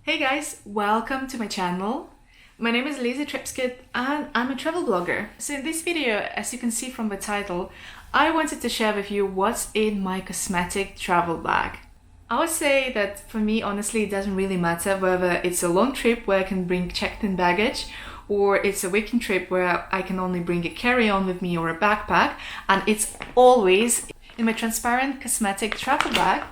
Hey guys, welcome to my channel. My name is Tripsget and I'm a travel blogger. So in this video, as you can see from the title, I wanted to share with you what's in my cosmetic travel bag. I would say that for me, honestly, it doesn't really matter whether it's a long trip where I can bring checked-in baggage or it's a weekend trip where I can only bring a carry-on with me or a backpack, and it's always in my transparent cosmetic travel bag.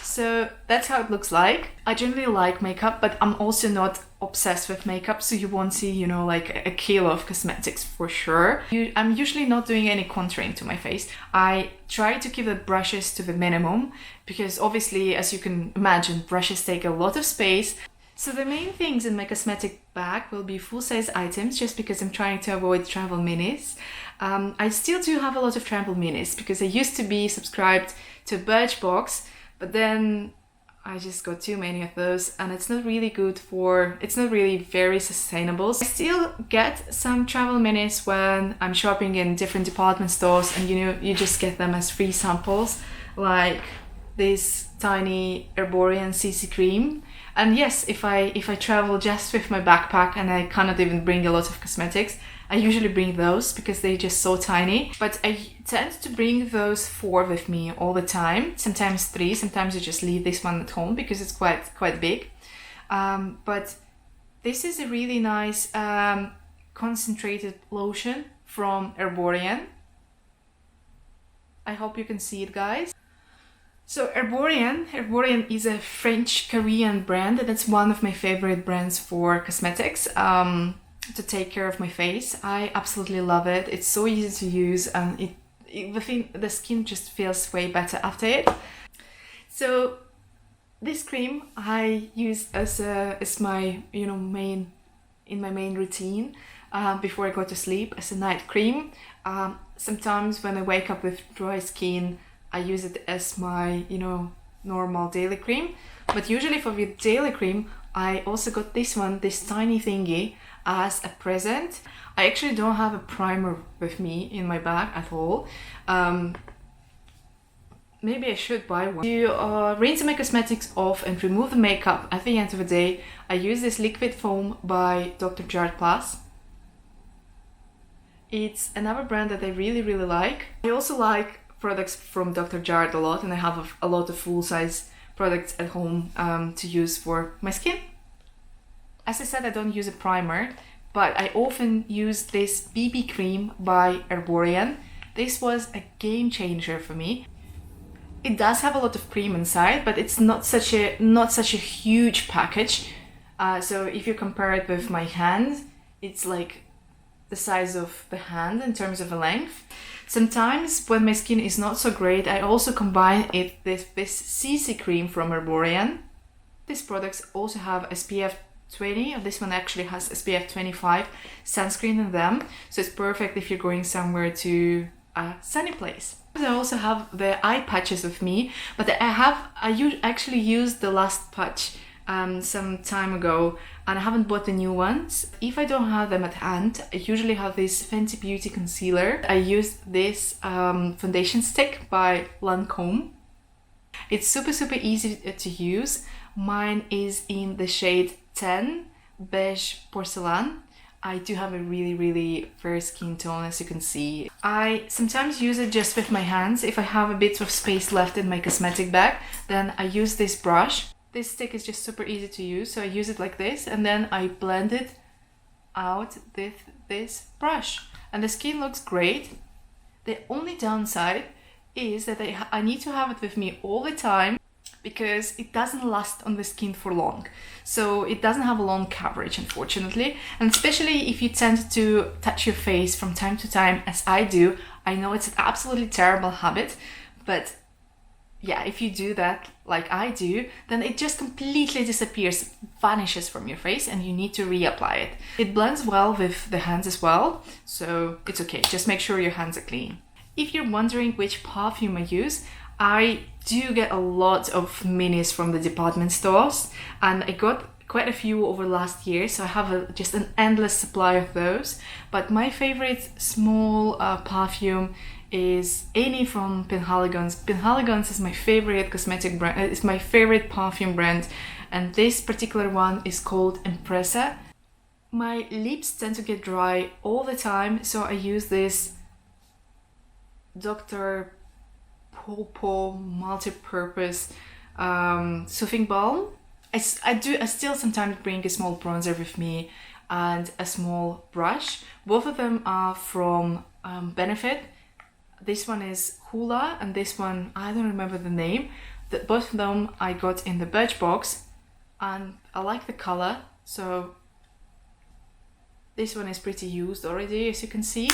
So that's how it looks like. I generally like makeup, but I'm also not obsessed with makeup, so you won't see, like a kilo of cosmetics for sure. I'm usually not doing any contouring to my face. I try to keep the brushes to the minimum because obviously, as you can imagine, brushes take a lot of space. So the main things in my cosmetic bag will be full-size items, just because I'm trying to avoid travel minis. I still do have a lot of travel minis because I used to be subscribed to Birchbox, but then I just got too many of those and it's not really very sustainable. I still get some travel minis when I'm shopping in different department stores, and you just get them as free samples, like this tiny Herborian CC cream. And yes, if I travel just with my backpack and I cannot even bring a lot of cosmetics, I usually bring those because they're just so tiny. But I tend to bring those 4 with me all the time, sometimes 3, sometimes I just leave this one at home because it's quite big. But this is a really nice concentrated lotion from Herborian. I hope you can see it, guys. So Herborian is a French-Korean brand, and it's one of my favorite brands for cosmetics to take care of my face. I absolutely love it. It's so easy to use, and the skin just feels way better after it. So this cream I use as my main routine before I go to sleep as a night cream. Sometimes when I wake up with dry skin, I use it as my, normal daily cream. But usually for the daily cream, I also got this tiny thingy as a present. I actually don't have a primer with me in my bag at all. Maybe I should buy one. To rinse my cosmetics off and remove the makeup at the end of the day, I use this liquid foam by Tripsget Plus. It's another brand that I really like. I also like products from Tripsget a lot, and I have a lot of full-size products at home to use for my skin. As I said, I don't use a primer, but I often use this BB cream by Herborian. This was a game changer for me. It does have a lot of cream inside, but it's not such a huge package. So if you compare it with my hand, it's like the size of the hand in terms of the length. Sometimes when my skin is not so great, I also combine it with this CC cream from Herborian. These products also have SPF 20, or this one actually has SPF 25 sunscreen in them, so it's perfect if you're going somewhere to a sunny place. I also have the eye patches with me, but I actually used the last patch some time ago, and I haven't bought the new ones. If I don't have them at hand, I usually have this Fenty Beauty concealer. I used this foundation stick by Lancome. It's super easy to use. Mine is in the shade 10 beige porcelain. I do have a really fair skin tone, as you can see. I sometimes use it just with my hands. If I have a bit of space left in my cosmetic bag, then I use this brush. This stick is just super easy to use, so I use it like this, and then I blend it out with this brush. And the skin looks great. The only downside is that I need to have it with me all the time because it doesn't last on the skin for long. So it doesn't have a long coverage, unfortunately. And especially if you tend to touch your face from time to time, as I do. I know it's an absolutely terrible habit, but yeah, if you do that like I do, then it just completely disappears, vanishes from your face, and you need to reapply it. It blends well with the hands as well, so it's okay. Just make sure your hands are clean. If you're wondering which perfume I use, I do get a lot of minis from the department stores, and I got quite a few over last year, so I have just an endless supply of those. But my favorite small perfume is Annie from Penhaligon's. Penhaligon's is my favorite cosmetic brand. It's my favorite perfume brand and this particular one is called Impressa. My lips tend to get dry all the time, so I use this Dr. Pawpaw multi-purpose soothing balm. I still sometimes bring a small bronzer with me and a small brush. Both of them are from Benefit. This one is Hula and this one, I don't remember the name. Both of them I got in the Birchbox, and I like the color, so this one is pretty used already, as you can see.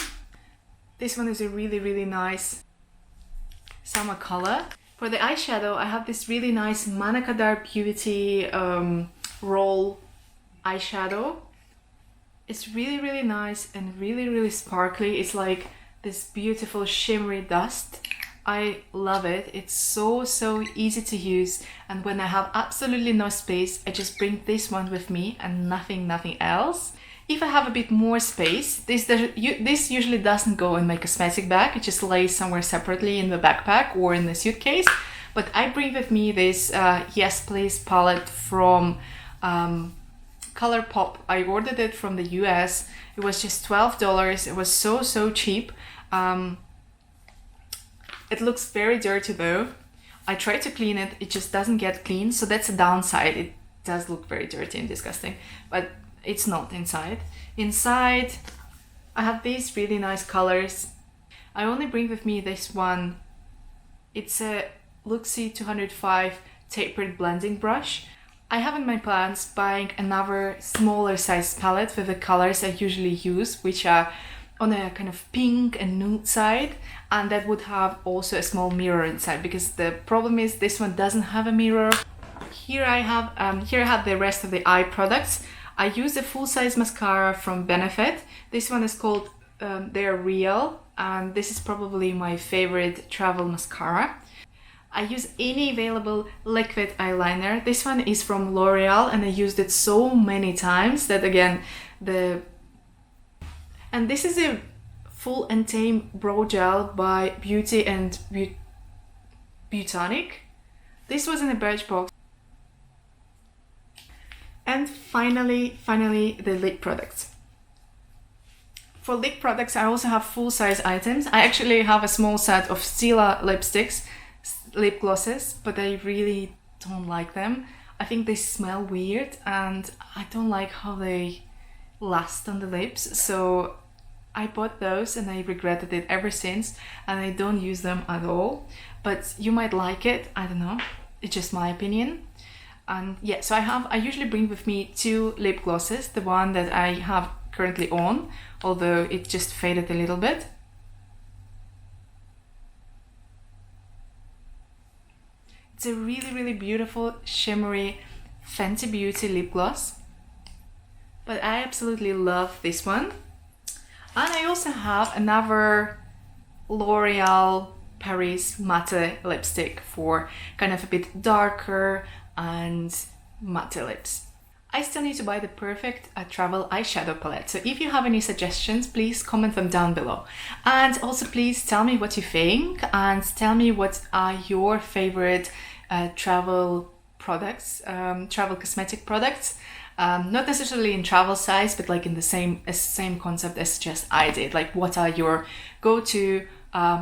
This one is a really nice summer color. For the eyeshadow, I have this really nice Manakadar Beauty roll eyeshadow. It's really nice and really sparkly. It's like this beautiful shimmery dust. I love it. It's so easy to use, and when I have absolutely no space, I just bring this one with me and nothing else. If I have a bit more space, this usually doesn't go in my cosmetic bag. It just lays somewhere separately in the backpack or in the suitcase. But I bring with me this Yes Please palette from ColourPop. I ordered it from the US. It was just $12. It was so cheap. It looks very dirty though. I tried to clean it, it just doesn't get clean, so that's a downside. It does look very dirty and disgusting, but it's not inside. Inside, I have these really nice colors. I only bring with me this one. It's a Luxie 205 tapered blending brush. I have in my plans buying another smaller size palette with the colors I usually use, which are on a kind of pink and nude side, and that would have also a small mirror inside, because the problem is this one doesn't have a mirror. Here I have the rest of the eye products. I use a full-size mascara from Benefit. This one is called They're Real, and this is probably my favorite travel mascara. I use any available liquid eyeliner. This one is from L'Oreal, and I used it so many times that again, and this is a Full and Tame Brow Gel by Beauty and Botanic. This was in a Birchbox. And finally, the lip products. For lip products, I also have full-size items. I actually have a small set of Stila lipsticks, lip glosses, but I really don't like them. I think they smell weird and I don't like how they last on the lips, so I bought those and I regretted it ever since, and I don't use them at all. But you might like it, I don't know, it's just my opinion. And yeah, so I usually bring with me 2 lip glosses, the one that I have currently on, although it just faded a little bit. It's a really beautiful shimmery Fenty Beauty lip gloss, but I absolutely love this one. And I also have another L'Oreal Paris matte lipstick for kind of a bit darker and matte lips. I still need to buy the perfect travel eyeshadow palette, so if you have any suggestions, please comment them down below. And also please tell me what you think, and tell me what are your favorite travel products, travel cosmetic products. Not necessarily in travel size, but like in the same concept as just I did. Like, what are your go-to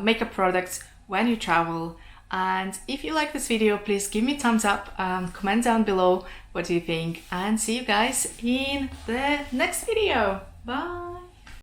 makeup products when you travel? And if you like this video, please give me a thumbs up, comment down below what do you think, and see you guys in the next video. Bye!